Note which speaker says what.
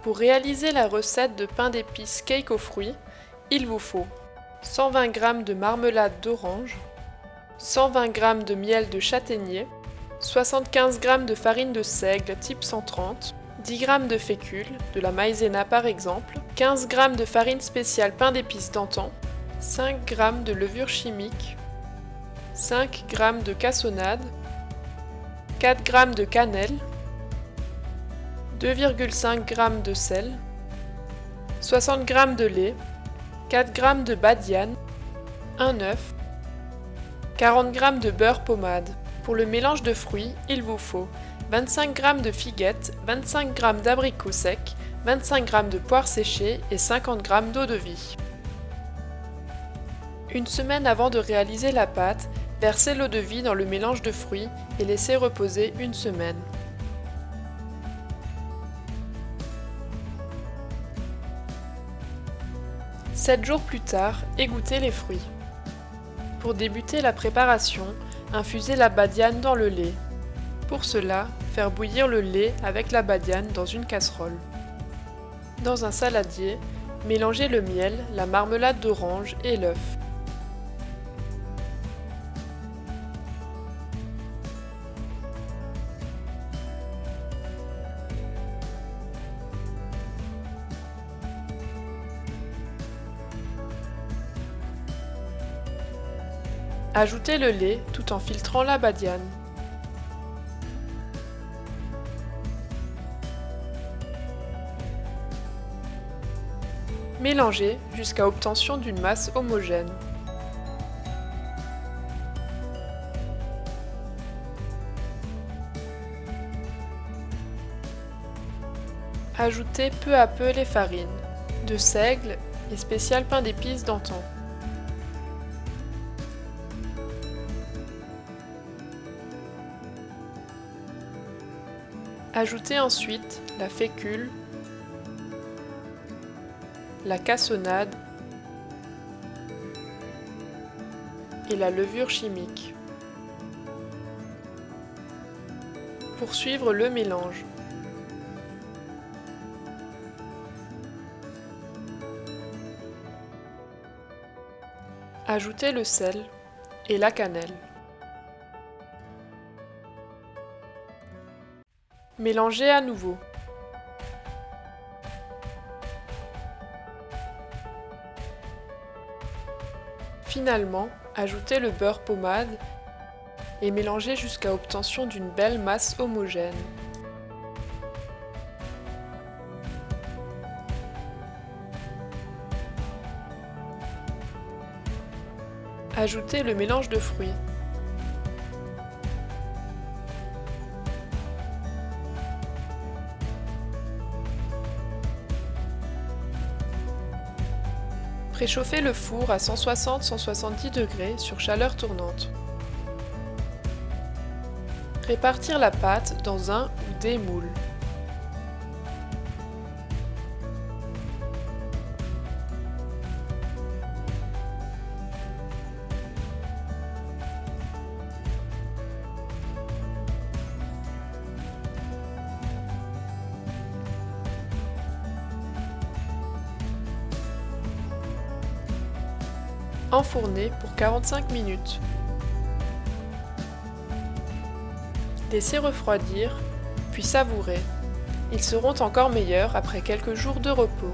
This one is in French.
Speaker 1: Pour réaliser la recette de pain d'épices cake aux fruits, il vous faut 120 g de marmelade d'orange, 120 g de miel de châtaignier, 75 g de farine de seigle type 130, 10 g de fécule, de la maïzena par exemple, 15 g de farine spéciale pain d'épices d'antan, 5 g de levure chimique, 5 g de cassonade, 4 g de cannelle, 2,5 g de sel, 60 g de lait, 4 g de badiane, un œuf, 40 g de beurre pommade. Pour le mélange de fruits, il vous faut 25 g de figuettes, 25 g d'abricots secs, 25 g de poires séchées et 50 g d'eau de vie. Une semaine avant de réaliser la pâte, versez l'eau de vie dans le mélange de fruits et laissez reposer une semaine. Sept jours plus tard, égouttez les fruits. Pour débuter la préparation, infusez la badiane dans le lait. Pour cela, faire bouillir le lait avec la badiane dans une casserole. Dans un saladier, mélangez le miel, la marmelade d'orange et l'œuf. Ajoutez le lait tout en filtrant la badiane. Mélangez jusqu'à obtention d'une masse homogène. Ajoutez peu à peu les farines, de seigle et spécial pain d'épices d'antan. Ajoutez ensuite la fécule, la cassonade et la levure chimique. Poursuivre le mélange. Ajoutez le sel et la cannelle. Mélangez à nouveau. Finalement, ajoutez le beurre pommade et mélangez jusqu'à obtention d'une belle masse homogène. Ajoutez le mélange de fruits. Préchauffez le four à 160-170 degrés sur chaleur tournante. Répartir la pâte dans un ou des moules. Enfourner pour 45 minutes. Laissez refroidir, puis savourer. Ils seront encore meilleurs après quelques jours de repos.